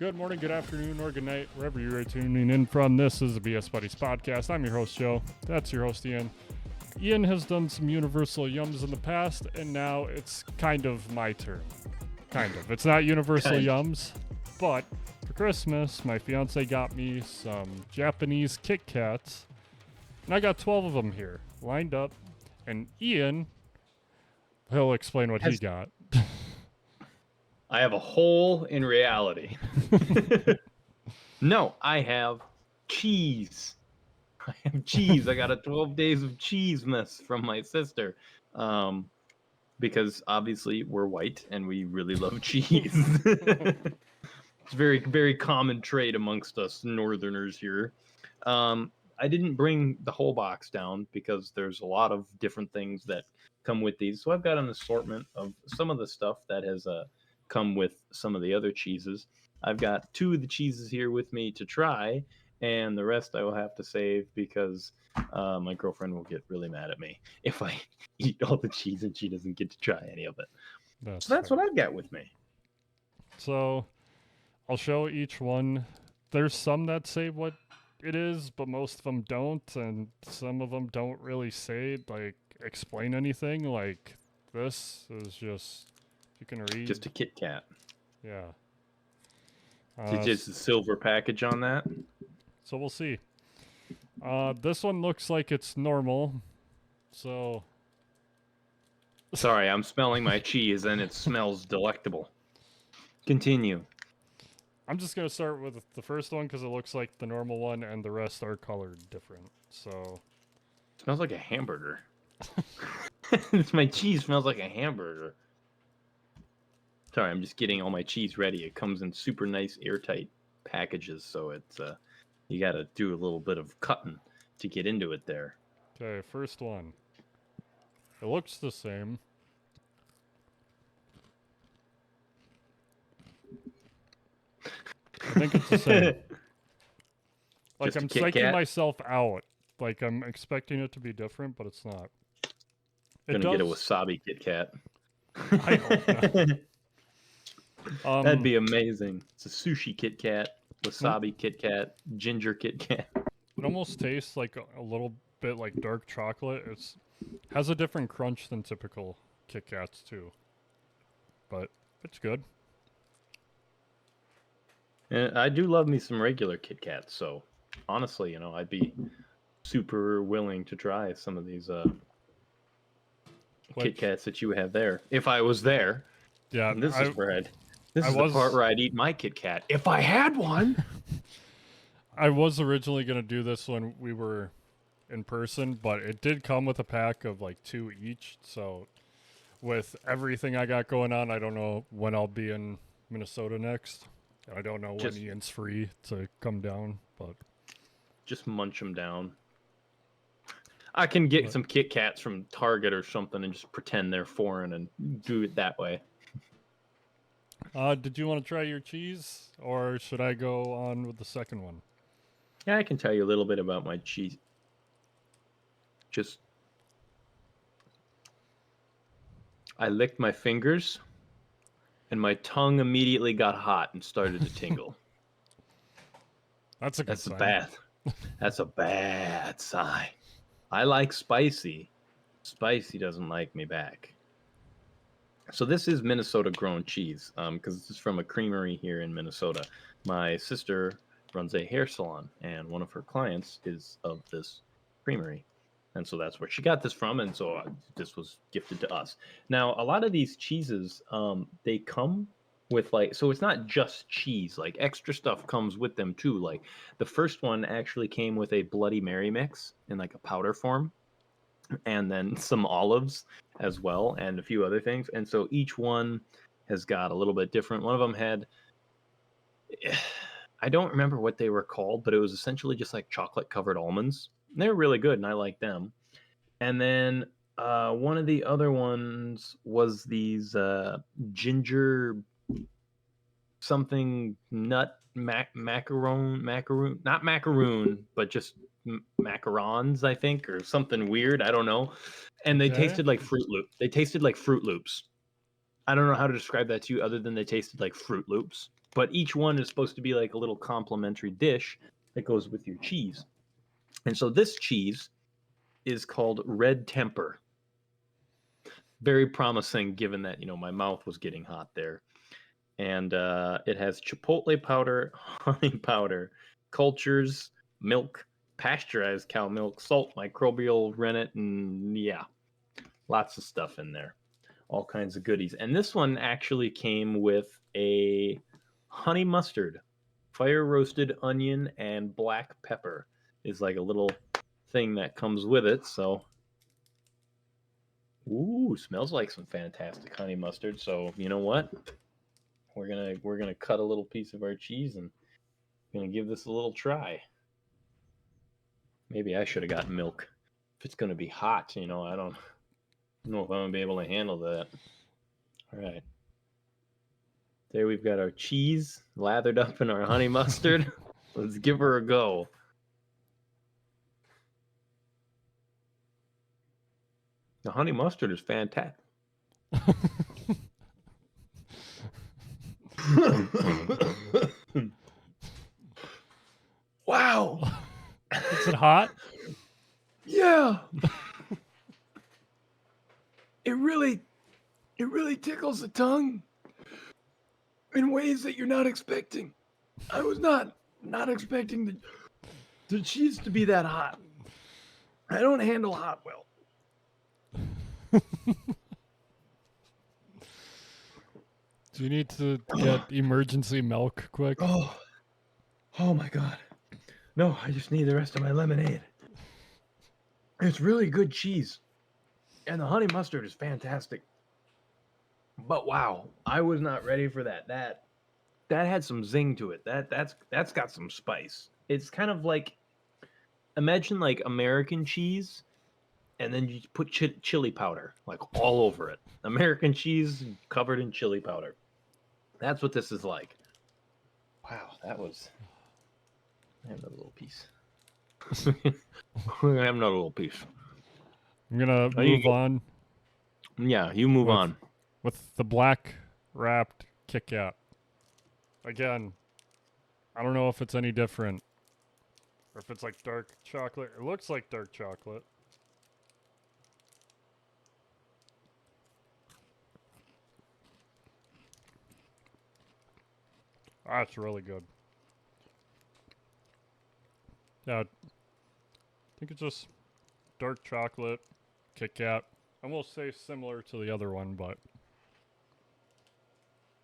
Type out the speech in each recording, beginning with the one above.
Good morning, good afternoon, or good night, wherever you're tuning in from. This is the BS Buddies podcast. I'm your host, Joe. That's your host, Ian. Ian has done some Universal Yums in the past, and now it's kind of my turn. Kind of. It's not Universal Yums, but for Christmas, my fiance got me some Japanese Kit Kats, and I got 12 of them here, lined up, and Ian, he'll explain what he got. I have a hole in reality. No, I have cheese. I have cheese. I got a 12 days of cheese mess from my sister. Because obviously we're white and we really love cheese. It's very, very common trait amongst us northerners here. I didn't bring the whole box down because there's a lot of different things that come with these. So I've got an assortment of some of the stuff that has come with some of the other cheeses. I've got 2 of the cheeses here with me to try, and the rest I will have to save because my girlfriend will get really mad at me if I eat all the cheese and she doesn't get to try any of it. So that's what I've got with me. So I'll show each one. There's some that say what it is, but most of them don't, and some of them don't really say, like, explain anything. Like, this is just, you can read. Just a Kit Kat. Yeah. It's just a silver package on that. So we'll see. This one looks like it's normal. So. Sorry, I'm smelling my cheese and it smells delectable. Continue. I'm just going to start with the first one because it looks like the normal one and the rest are colored different. So. It smells like a hamburger. My cheese smells like a hamburger. Sorry, I'm just getting all my cheese ready. It comes in super nice airtight packages, so it's you got to do a little bit of cutting to get into it there. Okay, first one. It looks the same. I think it's the same. Like, I'm psyching myself out. Like, I'm expecting it to be different, but it's not. Gonna get a wasabi Kit Kat. I hope not. That'd be amazing. It's a sushi Kit Kat, wasabi Kit Kat, ginger Kit Kat. It almost tastes like a little bit like dark chocolate. It has a different crunch than typical Kit Kats too, but it's good. And I do love me some regular Kit Kats, so honestly, I'd be super willing to try some of these Kit Kats that you have there if I was there. Yeah, and this is the part where I'd eat my Kit Kat if I had one. I was originally gonna do this when we were in person, but it did come with a pack of like 2 each. So with everything I got going on, I don't know when I'll be in Minnesota next. I don't know when Ian's free to come down, but just munch them down. I can get some Kit Kats from Target or something and just pretend they're foreign and do it that way. Did you want to try your cheese, or should I go on with the second one? Yeah, I can tell you a little bit about my cheese. I licked my fingers, and my tongue immediately got hot and started to tingle. That's a good sign. That's a bad sign. I like spicy. Spicy doesn't like me back. So this is Minnesota-grown cheese, because this is from a creamery here in Minnesota. My sister runs a hair salon, and one of her clients is of this creamery. And so that's where she got this from, and so this was gifted to us. Now, a lot of these cheeses, they come with, like, so it's not just cheese. Like, extra stuff comes with them, too. Like, the first one actually came with a Bloody Mary mix in, like, a powder form, and then some olives as well, and a few other things. And so each one has got a little bit different. One of them had, I don't remember what they were called, but it was essentially just like chocolate-covered almonds. And they were really good, and I like them. And then one of the other ones was these ginger something nut macaroon, not macaroon, but just macarons, I think, or something weird. I don't know. And they tasted like Fruit Loops. I don't know how to describe that to you other than they tasted like Fruit Loops. but each one is supposed to be like a little complimentary dish that goes with your cheese. And so this cheese is called Red Temper. Very promising, given that my mouth was getting hot there. And it has chipotle powder, honey powder, cultures, milk, pasteurized cow milk, salt, microbial rennet, and yeah, lots of stuff in there. All kinds of goodies. And this one actually came with a honey mustard, fire roasted onion, and black pepper is like a little thing that comes with it. So, ooh, smells like some fantastic honey mustard. So, you know what? We're gonna cut a little piece of our cheese and gonna give this a little try. Maybe I should have gotten milk. If it's gonna be hot, I don't know if I'm gonna be able to handle that. All right. There we've got our cheese lathered up in our honey mustard. Let's give her a go. The honey mustard is fantastic. Wow. Is it hot? Yeah. It really tickles the tongue in ways that you're not expecting. I was not expecting the cheese to be that hot. I don't handle hot well. Do you need to get emergency milk quick? Oh my God. No, I just need the rest of my lemonade. It's really good cheese. And the honey mustard is fantastic. But wow, I was not ready for that. That had some zing to it. That's got some spice. It's kind of like, imagine like American cheese, and then you put chili powder like all over it. American cheese covered in chili powder. That's what this is like. Wow, that was. I have another little piece. We're gonna have another little piece. I'm gonna move on. Yeah, you move on. With the black wrapped Kit Kat. Again, I don't know if it's any different. Or if it's like dark chocolate. It looks like dark chocolate. That's really good. Yeah, I think it's just dark chocolate, Kit Kat. I will say similar to the other one, but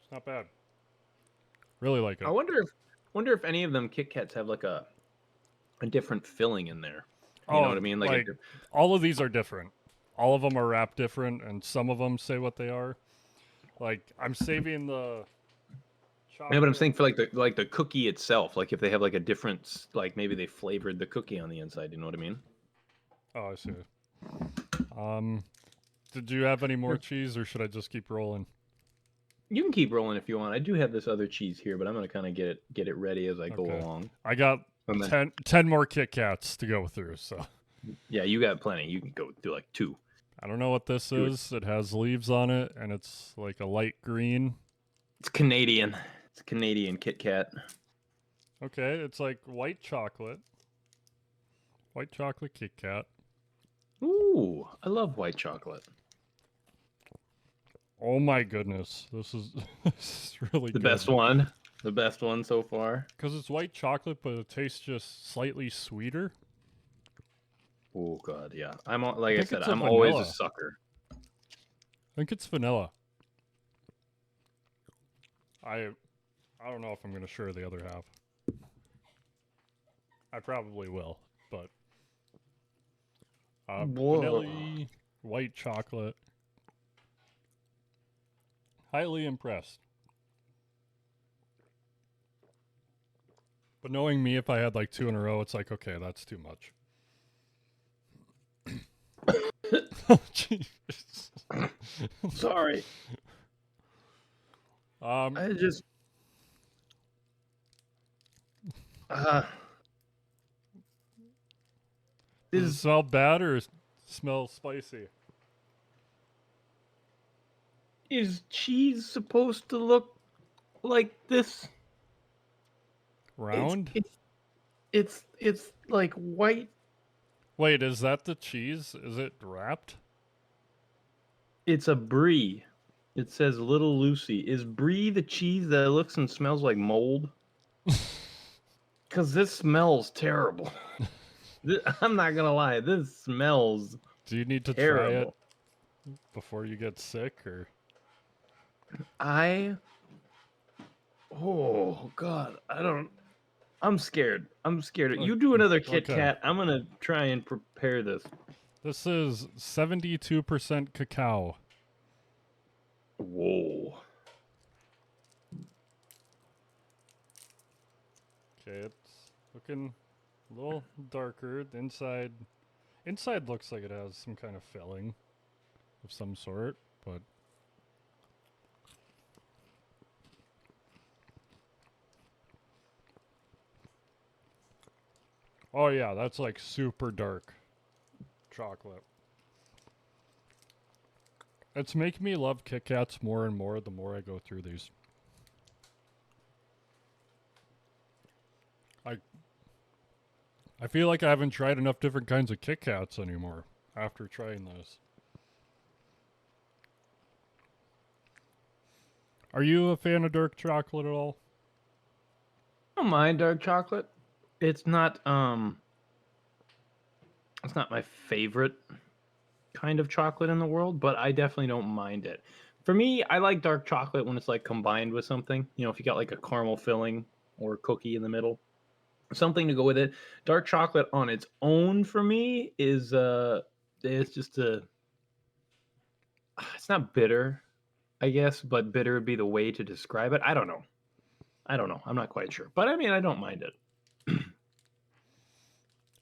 it's not bad. Really like it. I wonder if any of them Kit Kats have like a different filling in there. You know what I mean? Like all of these are different. All of them are wrapped different, and some of them say what they are. Like I'm saving the. Yeah, but I'm saying for like the cookie itself, like if they have like a different, like maybe they flavored the cookie on the inside. You know what I mean? Oh, I see. Did you have any more cheese, or should I just keep rolling? You can keep rolling if you want. I do have this other cheese here, but I'm gonna kind of get it ready as I go along. I got 10 more Kit Kats to go through, so. Yeah, you got plenty. You can go do like 2. I don't know what this is. It has leaves on it, and it's like a light green. It's Canadian. It's Canadian Kit Kat. Okay, it's like white chocolate. White chocolate Kit Kat. Ooh, I love white chocolate. Oh my goodness, this is really the good. best one. The best one so far. Because it's white chocolate, but it tastes just slightly sweeter. Oh god, yeah. Like I said, I'm always a sucker. I think it's vanilla. I don't know if I'm gonna share the other half. I probably will, but vanilla, white chocolate. Highly impressed. But knowing me, if I had like 2 in a row, it's like, okay, that's too much. Oh, jeez. Sorry. I just. Does it smell bad or smell spicy? Is cheese supposed to look like this? Round? It's like white. Wait, is that the cheese? Is it wrapped? It's a brie. It says Little Lucy. Is brie the cheese that looks and smells like mold? Because this smells terrible. I'm not gonna lie. This smells Do you need to try it terrible. before you get sick, or I. Oh God. I don't. I'm scared. I'm scared. You do another Kit okay. Kat. I'm gonna try and prepare this. This is 72% cacao. Whoa. Okay, it's looking a little darker. The inside looks like it has some kind of filling of some sort, but oh yeah, that's like super dark chocolate. It's making me love Kit Kats more and more the more I go through these. I feel like I haven't tried enough different kinds of Kit Kats anymore after trying this. Are you a fan of dark chocolate at all? I don't mind dark chocolate. It's not it's not my favorite kind of chocolate in the world, but I definitely don't mind it. For me, I like dark chocolate when it's like combined with something. You know, if you got like a caramel filling or a cookie in the middle, something to go with it. Dark chocolate on its own for me is it's just a it's not bitter, I guess, but bitter would be the way to describe it. I don't know. I don't know. I'm not quite sure. But I mean, I don't mind it.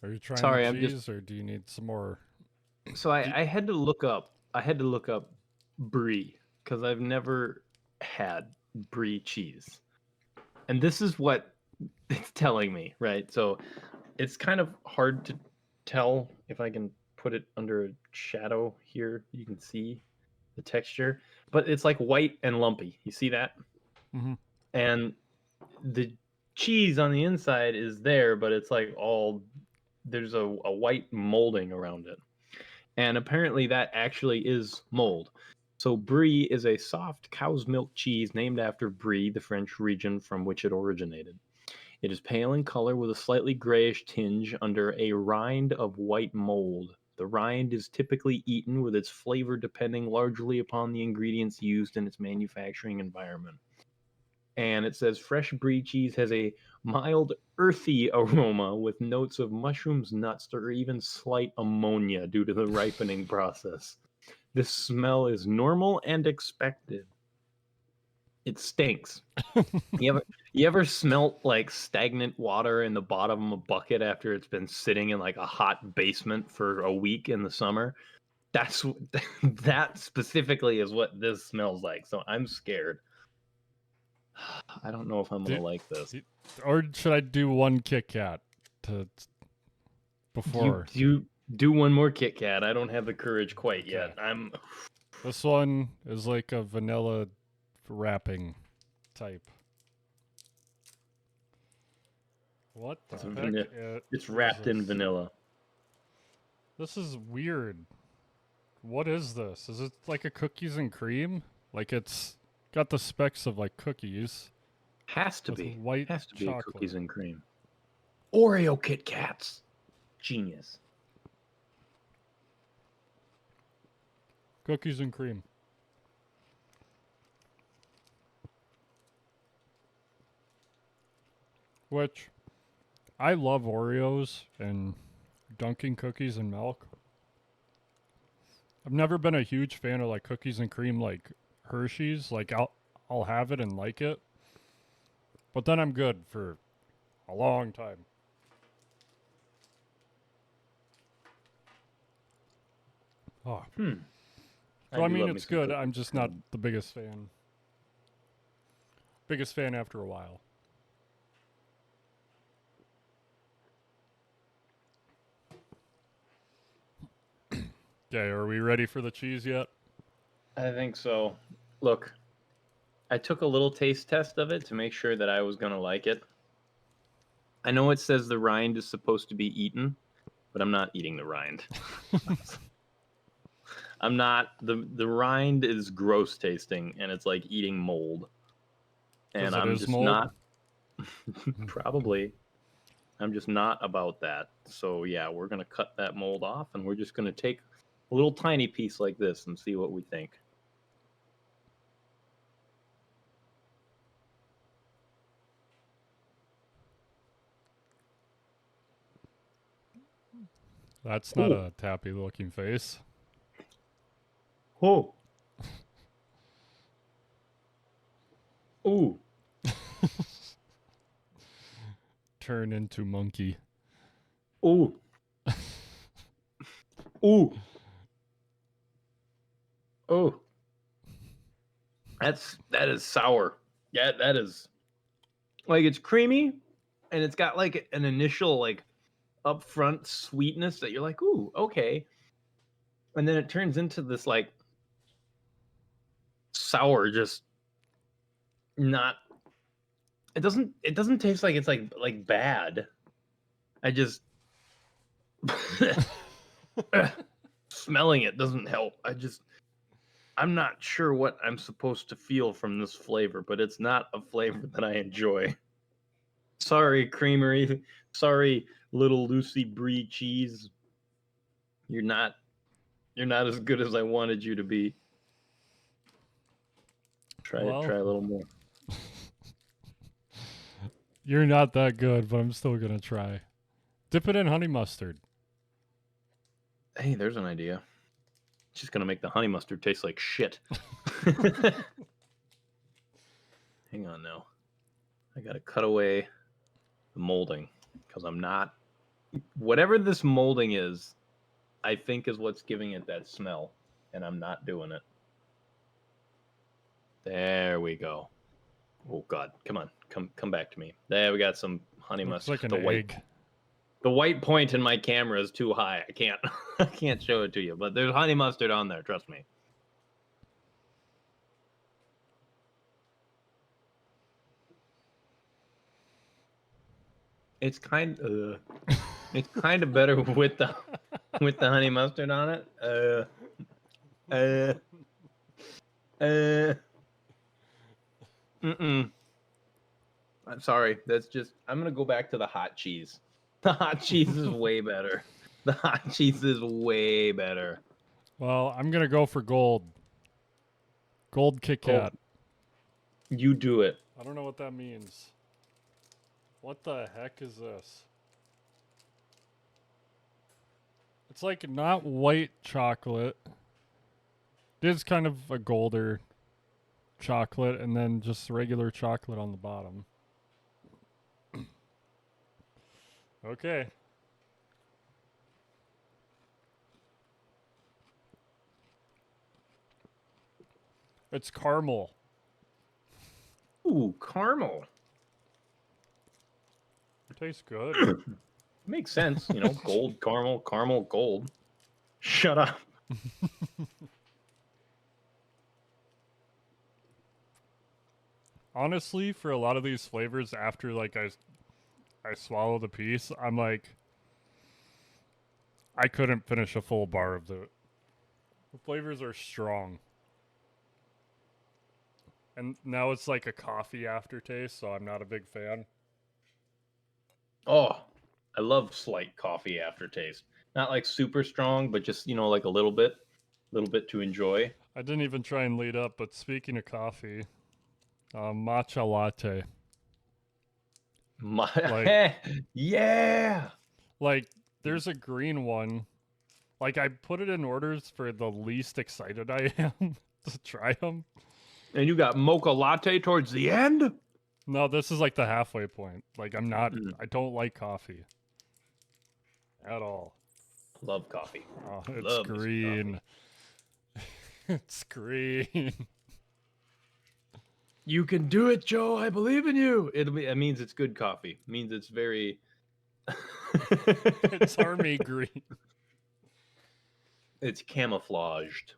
Are you trying the Sorry, I'm just cheese, or do you need some more? so I had to look up. I had to look up brie because I've never had brie cheese, and this is what it's telling me, right? So it's kind of hard to tell if I can put it under a shadow here. You can see the texture, but it's like white and lumpy. You see that? Mm-hmm. And the cheese on the inside is there, but it's like all there's a white molding around it. And apparently that actually is mold. So brie is a soft cow's milk cheese named after Brie, the French region from which it originated. It is pale in color with a slightly grayish tinge under a rind of white mold. The rind is typically eaten with its flavor depending largely upon the ingredients used in its manufacturing environment. And it says fresh brie cheese has a mild earthy aroma with notes of mushrooms, nuts, or even slight ammonia due to the ripening process. This smell is normal and expected. It stinks. You ever smelt like stagnant water in the bottom of a bucket after it's been sitting in like a hot basement for a week in the summer? That's that specifically is what this smells like. So I'm scared. I don't know if I'm gonna Do, like this. do- or should I do one Kit Kat to You before? do one more Kit Kat. I don't have the courage quite Okay. yet. I'm This one is like a vanilla wrapping type. What the heck? it's Is wrapped in this? vanilla. This is weird. What is this? Is it like a cookies and cream? Like it's got the specs of like cookies Has to with be. white Has to be a chocolate. cookies and cream. Oreo Kit Kats. Genius. Cookies and cream. Which I love Oreos and dunking cookies in milk. I've never been a huge fan of like cookies and cream like Hershey's. Like I'll have it and like it. But then I'm good for a long time. Oh. So I do mean love me it's some good. cookies I'm and just not cream. the biggest fan. Biggest fan after a while. Okay, are we ready for the cheese yet? I think so. Look, I took a little taste test of it to make sure that I was gonna like it. I know it says the rind is supposed to be eaten, but I'm not eating the rind. I'm not. The rind is gross tasting, and it's like eating mold. 'Cause And it I'm is just mold? not. Probably. I'm just not about that. So yeah, we're gonna cut that mold off, and we're just gonna take a little tiny piece like this and see what we think. That's not Ooh. a tappy looking face. Oh. Ooh. Turn into monkey. Ooh. Ooh. Oh. That is sour. Yeah, that is like it's creamy and it's got like an initial like upfront sweetness that you're like, ooh, okay. And then it turns into this like sour, just not it doesn't taste like it's like bad. I just smelling it doesn't help. I'm not sure what I'm supposed to feel from this flavor, but it's not a flavor that I enjoy. Sorry, creamery. Sorry, little Lucy Brie cheese. You're not as good as I wanted you to be. Try it. Well, Try a little more. you're not that good, but I'm still gonna try. Dip it in honey mustard. Hey, there's an idea. Just gonna make the honey mustard taste like shit. Hang on now. I gotta cut away the molding because I'm not. Whatever this molding is, I think is what's giving it that smell, and I'm not doing it. There we go. Oh God, come on, come back to me. There we got some honey Looks mustard. like an egg. The white point in my camera is too high. I can't I can't show it to you, but there's honey mustard on there, trust me. It's kind of better with the honey mustard on it. Mm-mm. I'm sorry. That's just I'm gonna go back to the hot cheese. The hot cheese is way better. The hot cheese is way better. Well, I'm gonna go for gold. Gold Kit Oh, Kat. you do it. I don't know what that means. What the heck is this? It's like not white chocolate. It is kind of a golder chocolate and then just regular chocolate on the bottom. Okay. It's caramel. Ooh, caramel. It tastes good. Makes sense, gold, caramel, gold. Shut up. Honestly, for a lot of these flavors, after like I swallow the piece, I'm like, I couldn't finish a full bar of the flavors are strong. And now it's like a coffee aftertaste, so I'm not a big fan. Oh, I love slight coffee aftertaste. Not like super strong, but just, like a little bit to enjoy. I didn't even try and lead up, but speaking of coffee, matcha latte. Like, Yeah. like there's a green one. Like I put it in orders for the least excited I am to try them. And you got mocha latte towards the end? No, this is like the halfway point. Like I'm not. Mm. I don't like coffee at all. Love coffee. Oh, it's Love me some green. It's green. You can do it, Joe. I believe in you. It means it's good coffee. It means it's very. It's army green. It's camouflaged.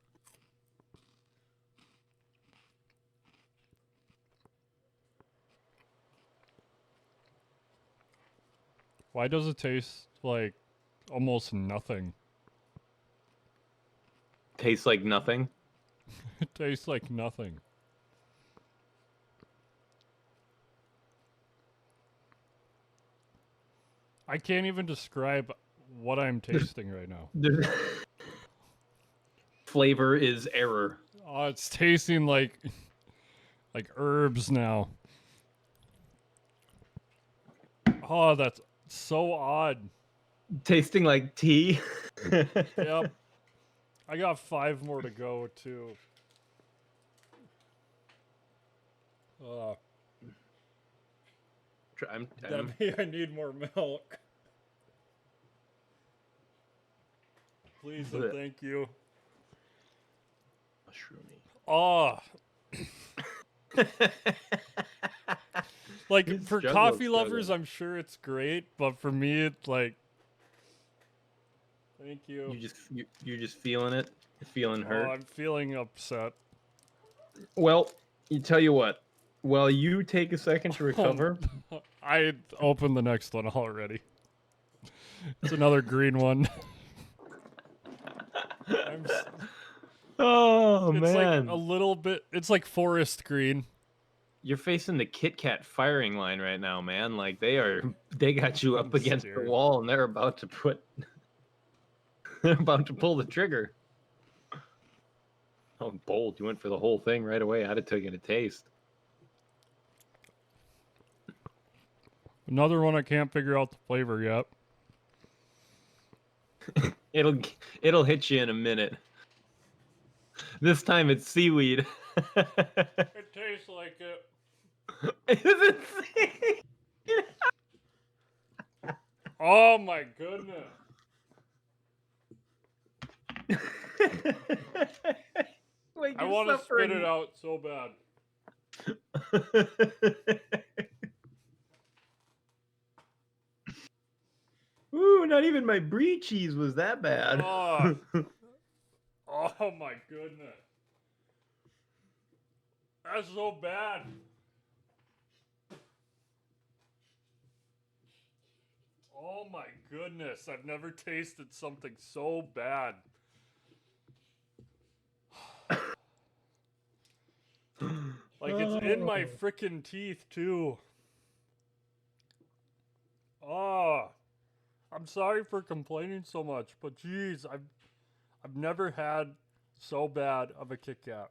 Why does it taste like almost nothing? Tastes like nothing. It tastes like nothing. I can't even describe what I'm tasting right now. The flavor is error. Oh, it's tasting like herbs now. Oh, that's so odd. Tasting like tea. Yep. I got 5 more to go too. That means I need more milk. Please and Blech. thank you. Mushroomy. Oh, like for coffee lovers, I'm sure it's great, but for me, it's like, thank you. You're just feeling it. You're feeling hurt. Oh, I'm feeling upset. Well, you tell you what. While you take a second to recover, I opened the next one already. It's another green one. oh it's man, like a little bit. It's like forest green. you're facing the Kit Kat firing line right now, man. Like they got you up against the scared. wall, and they're about to they're about to pull the trigger. Oh, bold! You went for the whole thing right away. I'd have taken a taste. Another one I can't figure out the flavor yet. It'll hit you in a minute. This time it's seaweed. It tastes like it. Is it seaweed? Oh my goodness. Like I want to spit it out so bad. Ooh, not even my brie cheese was that bad. Oh, oh my goodness. That's so bad. Oh my goodness. I've never tasted something so bad. Like it's in my freaking teeth too. Oh, I'm sorry for complaining so much, but geez, I've never had so bad of a Kit Kat.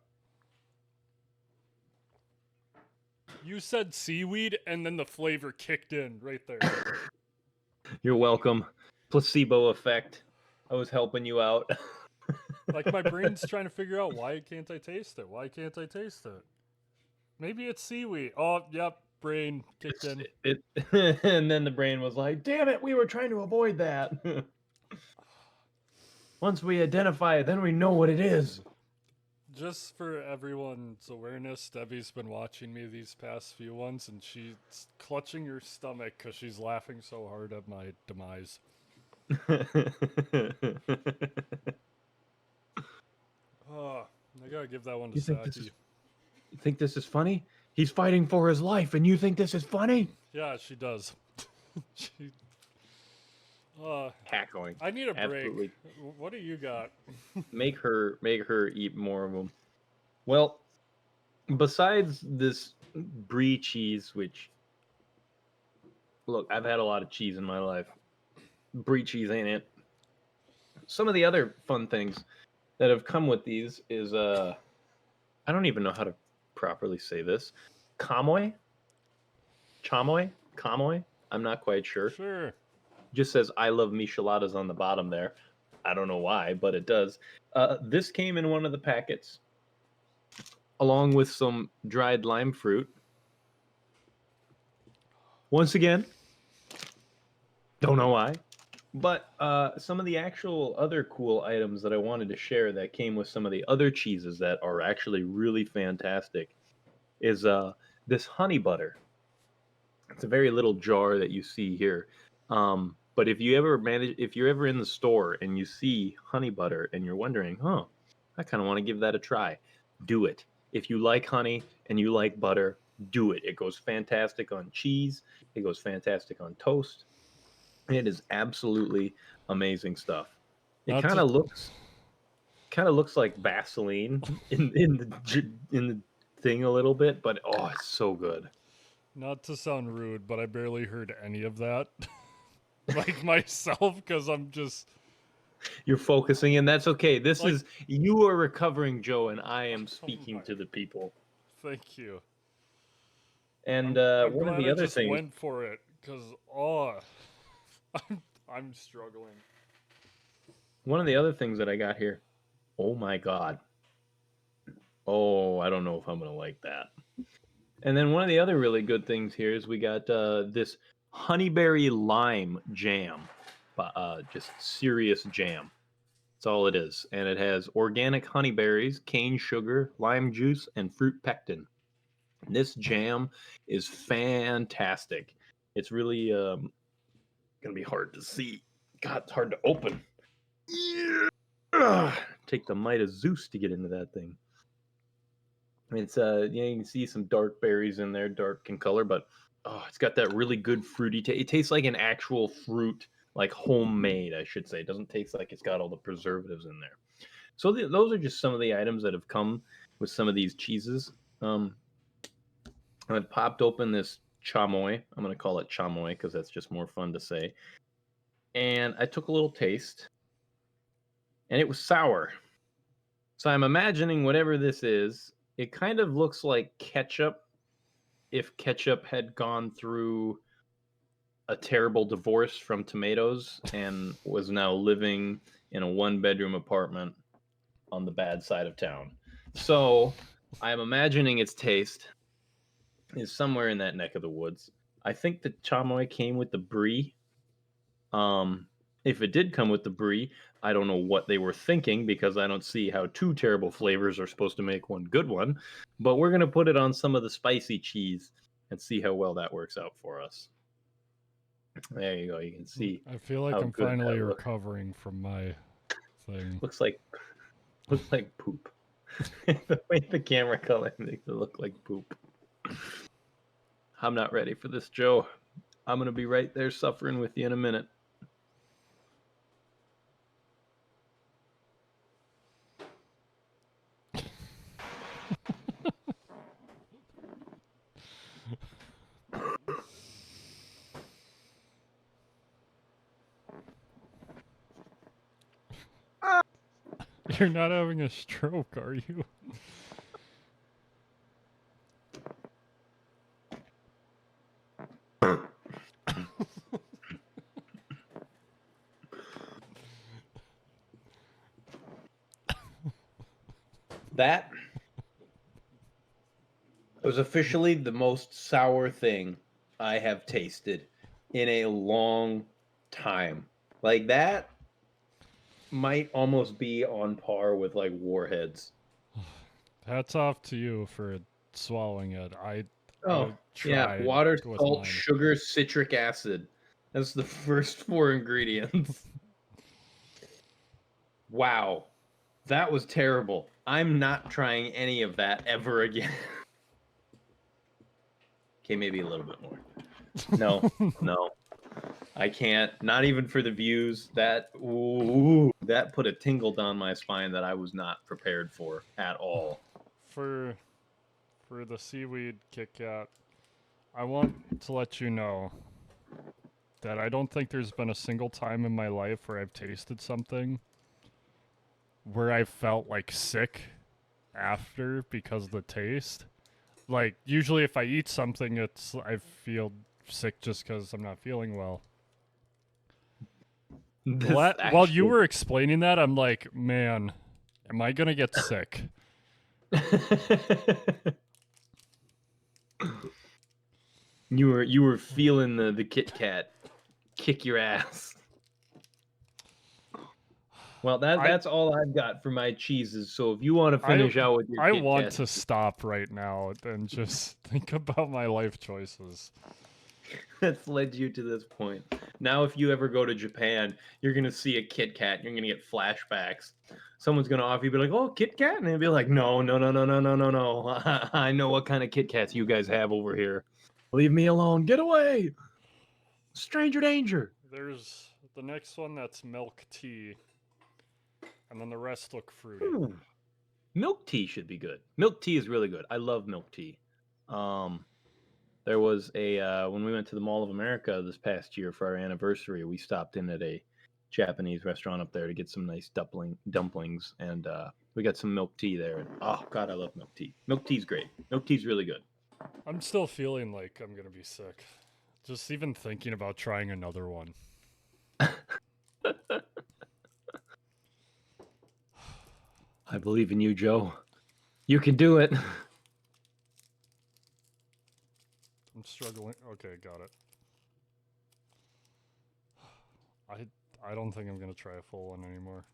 You said seaweed, and then the flavor kicked in right there. You're welcome. Placebo effect. I was helping you out. Like my brain's trying to figure out why can't I taste it? Why can't I taste it? Maybe it's seaweed. Oh, yep, brain kicked in. And then the brain was like, "Damn it, we were trying to avoid that." Once we identify it, then we know what it is. Just for everyone's awareness, Debbie's been watching me these past few ones, and she's clutching her stomach because she's laughing so hard at my demise. Oh, I gotta give that one to Saki. You think this is funny? He's fighting for his life, and you think this is funny? Yeah, she does. she. Cackling. I need a break. What do you got? make her eat more of them. Well, besides this brie cheese, which look, I've had a lot of cheese in my life. Brie cheese ain't it. Some of the other fun things that have come with these is I don't even know how to properly say this. Chamoy? Chamoy? I'm not quite sure. Sure. Just says I love micheladas on the bottom there. I don't know why, but it does. This came in one of the packets, along with some dried lime fruit. Once again, don't know why. But some of the actual other cool items that I wanted to share that came with some of the other cheeses that are actually really fantastic is this honey butter. It's a very little jar that you see here. But if you're ever in the store and you see honey butter and you're wondering, I kind of want to give that a try, do it. If you like honey and you like butter, do it. It goes fantastic on cheese. It goes fantastic on toast. It is absolutely amazing stuff. It Not kind to of looks like Vaseline in the thing a little bit, but oh, it's so good. not to sound rude, but I barely heard any of that. Like myself, because I'm just You're focusing, and that's okay. This like, is you are recovering, Joe, and I am oh speaking my, to the people. thank you. And I'm one of glad the I other just things, went for it, because oh, I'm struggling. that I got here. Oh my God. Oh, I don't know if I'm gonna like that. And then one of the other really good things here is we got this honeyberry lime jam, just serious jam. That's all it is, and it has organic honeyberries, cane sugar, lime juice, and fruit pectin. This jam is fantastic. It's really gonna be hard to see. God, it's hard to open. Ugh. Take the might of Zeus to get into that thing. It's you can see some dark berries in there, dark in color, but oh, it's got that really good fruity taste. It tastes like an actual fruit, like homemade, I should say. It doesn't taste like it's got all the preservatives in there. So those are just some of the items that have come with some of these cheeses. I've popped open this chamoy. I'm going to call it chamoy because that's just more fun to say. And I took a little taste, and it was sour. So I'm imagining whatever this is, it kind of looks like ketchup if ketchup had gone through a terrible divorce from tomatoes and was now living in a one-bedroom apartment on the bad side of town. So I'm imagining its taste is somewhere in that neck of the woods. I think the chamoy came with the brie. If it did come with the brie, I don't know what they were thinking because I don't see how two terrible flavors are supposed to make one good one. But we're gonna put it on some of the spicy cheese and see how well that works out for us. There you go. You can see I feel like how I'm good finally that looks. recovering from my thing. Looks like poop. The way the camera color makes it look like poop. I'm not ready for this, Joe. I'm gonna be right there suffering with you in a minute. You're not having a stroke, are you? That was officially the most sour thing I have tasted in a long time. Like that might almost be on par with like Warheads. Hats off to you for swallowing it. I Oh, yeah. tried Water, with salt, mine. sugar, citric acid. That's the first four ingredients. Wow. That was terrible. I'm not trying any of that ever again. Okay, maybe a little bit more. No, no. I can't. Not even for the views. That put a tingle down my spine that I was not prepared for at all. For the seaweed Kit Kat, I want to let you know that I don't think there's been a single time in my life where I've tasted something where I felt like sick after because of the taste. Like usually if I eat something I feel sick just because I'm not feeling well. While you were explaining that, I'm like, man, am I gonna get sick? You were feeling the Kit Kat kick your ass. Well, that's all I've got for my cheeses. So if you want to finish out with your I Kit want Kat, to stop right now and just think about my life choices. that's led you to this point. Now, if you ever go to Japan, you're gonna see a Kit Kat. You're gonna get flashbacks. Someone's gonna offer you, be like, "Oh, Kit Kat," and they'll be like, "No, no, no, no, no, no, no, no. I know what kind of Kit Kats you guys have over here. Leave me alone. Get away. Stranger danger." there's the next one that's milk tea, and then the rest look fruity. Milk tea should be good. Milk tea is really good. I love milk tea. There was a when we went to the Mall of America this past year for our anniversary, we stopped in at a Japanese restaurant up there to get some nice dumplings, and we got some milk tea there. And, oh God, I love milk tea. Milk tea's great. Milk tea's really good. I'm still feeling like I'm gonna be sick. Just even thinking about trying another one. I believe in you, Joe. You can do it. I'm struggling. Okay, got it. I don't think I'm gonna try a full one anymore.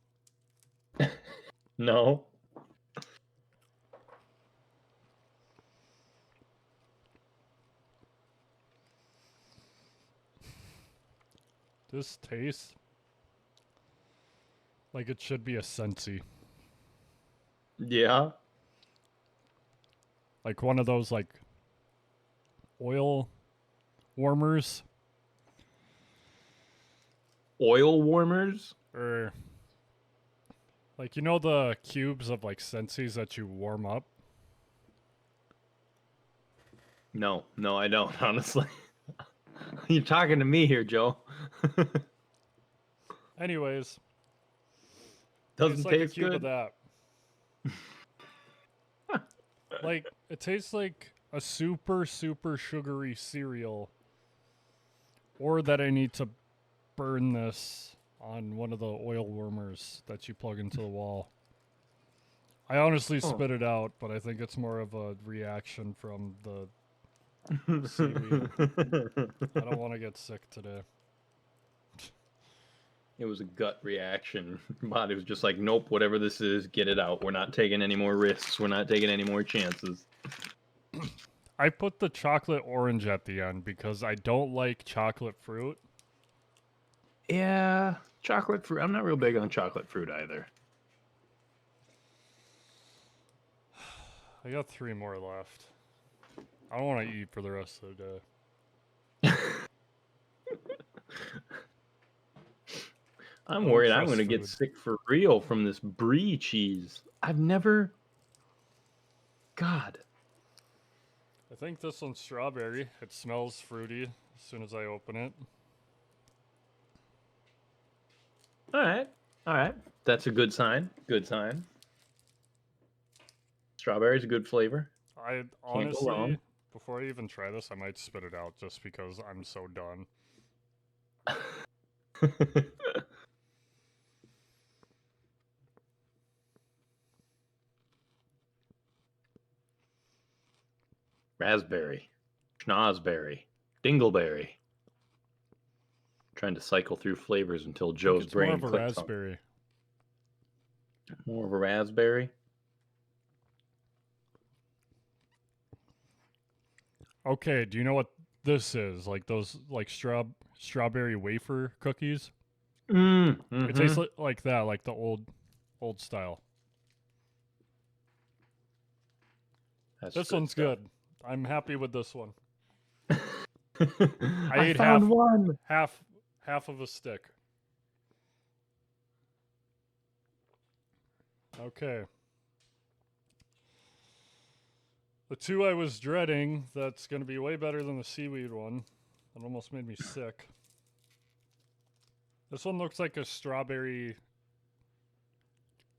No. This tastes like it should be a Sensi. Yeah. Like one of those like oil warmers. Oil warmers? Or like you know the cubes of like Sensis that you warm up? No, I don't, honestly. You're talking to me here, Joe. Anyways. Doesn't Tastes like taste a cube good. of that. Like it tastes like a super sugary cereal. Or that I need to burn this on one of the oil warmers that you plug into the wall. I honestly spit it out, but I think it's more of a reaction from the seaweed. I don't want to get sick today. It was a gut reaction. Body was just like, nope, whatever this is, get it out. We're not taking any more risks. We're not taking any more chances. I put the chocolate orange at the end because I don't like chocolate fruit. Yeah, chocolate fruit. I'm not real big on chocolate fruit either. I got 3 more left. I don't want to eat for the rest of the day. I'm worried I'm going to get sick for real from this brie cheese. I've never... God. I think this one's strawberry. It smells fruity as soon as I open it. All right. That's a good sign. Good sign. Strawberry's a good flavor. I honestly, before I even try this, I might spit it out just because I'm so done. Raspberry, schnozberry, dingleberry. Trying to cycle through flavors until Joe's brain more of a raspberry. More of a raspberry. Okay, do you know what this is? Like those like strawberry wafer cookies? Mm-hmm. It tastes like that, like the old style. This one's good. I'm happy with this one. I ate half of a stick. Okay. The 2 I was dreading, that's going to be way better than the seaweed one. That almost made me sick. This one looks like a strawberry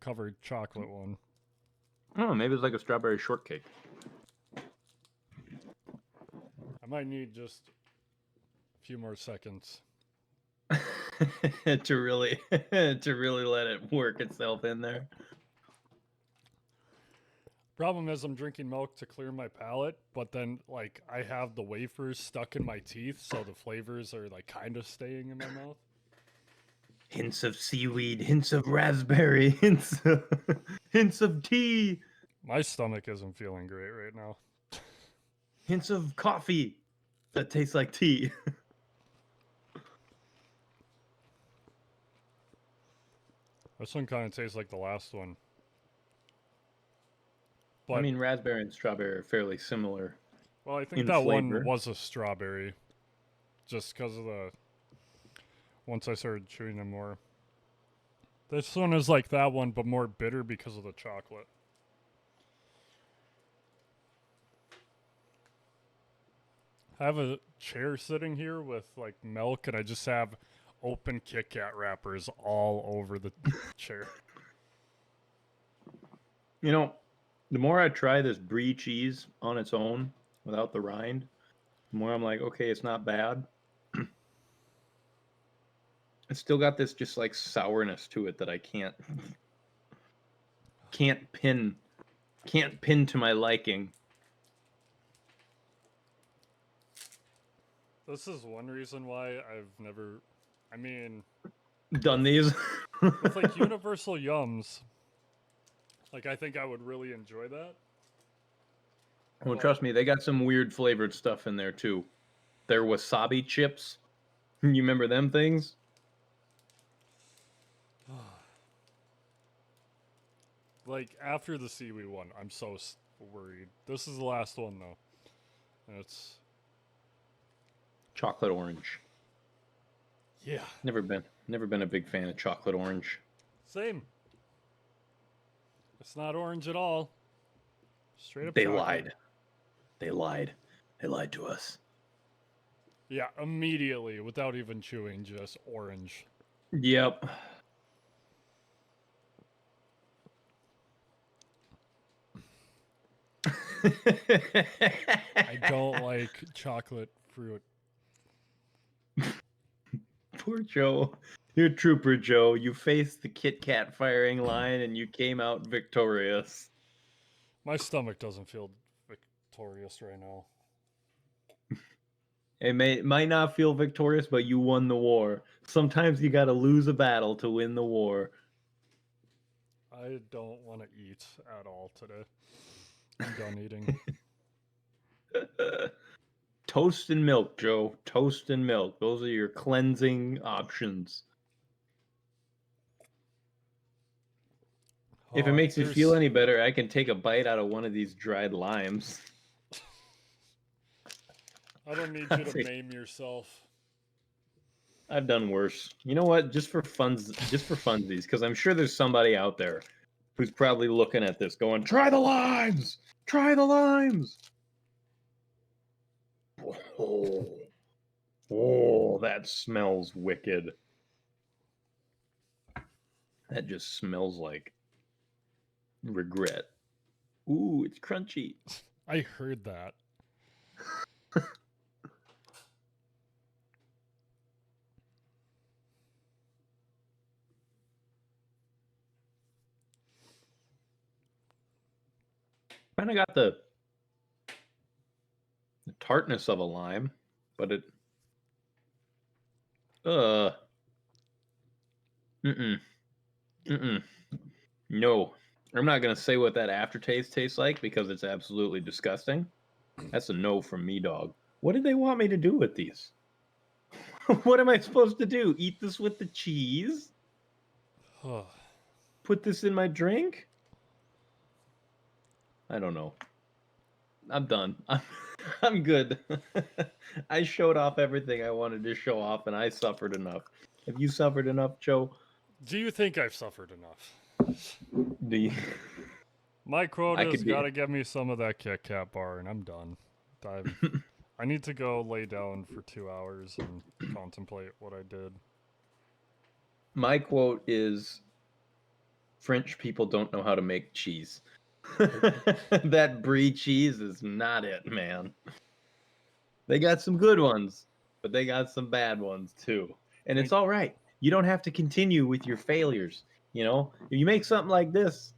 covered chocolate one. Oh, maybe it's like a strawberry shortcake. I might need just a few more seconds. to really let it work itself in there. Problem is I'm drinking milk to clear my palate, but then like I have the wafers stuck in my teeth, so the flavors are like kind of staying in my mouth. Hints of seaweed, hints of raspberry, hints of tea. My stomach isn't feeling great right now. Hints of coffee that tastes like tea. This one kind of tastes like the last one. But, I mean, raspberry and strawberry are fairly similar. Well, I think that flavor. One was a strawberry. Just because of the... once I started chewing them more. This one is like that one, but more bitter because of the chocolate. I have a chair sitting here with like milk, and I just have open Kit Kat wrappers all over the chair. You know, the more I try this brie cheese on its own without the rind, the more I'm like, okay, it's not bad. It's still got this just like sourness to it that I can't pin to my liking. This is one reason why I've never, I mean, Done these. with like Universal Yums, like I think I would really enjoy that. Well, trust me, they got some weird flavored stuff in there too. Their wasabi chips. You remember them things? Like after the seaweed one, I'm so worried. This is the last one though. And it's Chocolate orange. yeah, Never been a big fan of chocolate orange. same. It's not orange at all. Straight up They chocolate. lied. They lied. They lied to us. Yeah, immediately without even chewing, just orange. Yep. I don't like chocolate fruit. Poor Joe. You're Trooper Joe. You faced the Kit Kat firing line and you came out victorious. My stomach doesn't feel victorious right now. It might not feel victorious, but you won the war. Sometimes you gotta lose a battle to win the war. I don't want to eat at all today. I'm done eating. Toast and milk, Joe. Toast and milk. Those are your cleansing options. If it makes you feel any better, I can take a bite out of one of these dried limes. I don't need you to maim yourself. I've done worse. You know what? Just for funsies, because I'm sure there's somebody out there who's probably looking at this going, try the limes! Try the limes! Oh, that smells wicked. That just smells like regret. Ooh, it's crunchy. I heard that. Kind of got the tartness of a lime, but it no. I'm not gonna say what that aftertaste tastes like because it's absolutely disgusting. That's a no from me, dog. What did they want me to do with these? What am I supposed to do? Eat this with the cheese? Put this in my drink? I don't know. I'm done. I'm good. I showed off everything I wanted to show off, and I suffered enough. Have you suffered enough, Joe? Do you think I've suffered enough? Do you? My quota's got to get me some of that Kit Kat bar, and I'm done. I need to go lay down for 2 hours and contemplate what I did. My quote is, French people don't know how to make cheese. That brie cheese is not it, man. They got some good ones, but they got some bad ones too. And it's all right. You don't have to continue with your failures. You know, if you make something like this,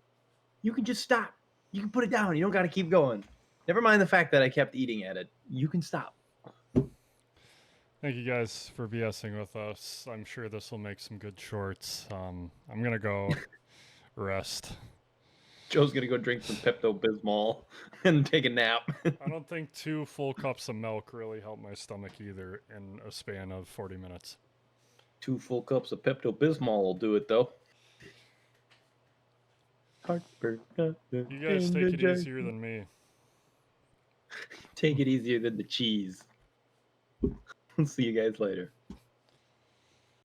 you can just stop. You can put it down. You don't got to keep going. Never mind the fact that I kept eating at it. You can stop. Thank you guys for BSing with us. I'm sure this will make some good shorts. I'm going to go rest. Joe's going to go drink some Pepto-Bismol and take a nap. I don't think 2 full cups of milk really help my stomach either in a span of 40 minutes. 2 full cups of Pepto-Bismol will do it, though. You guys take it easier than me. Take it easier than the cheese. We'll see you guys later.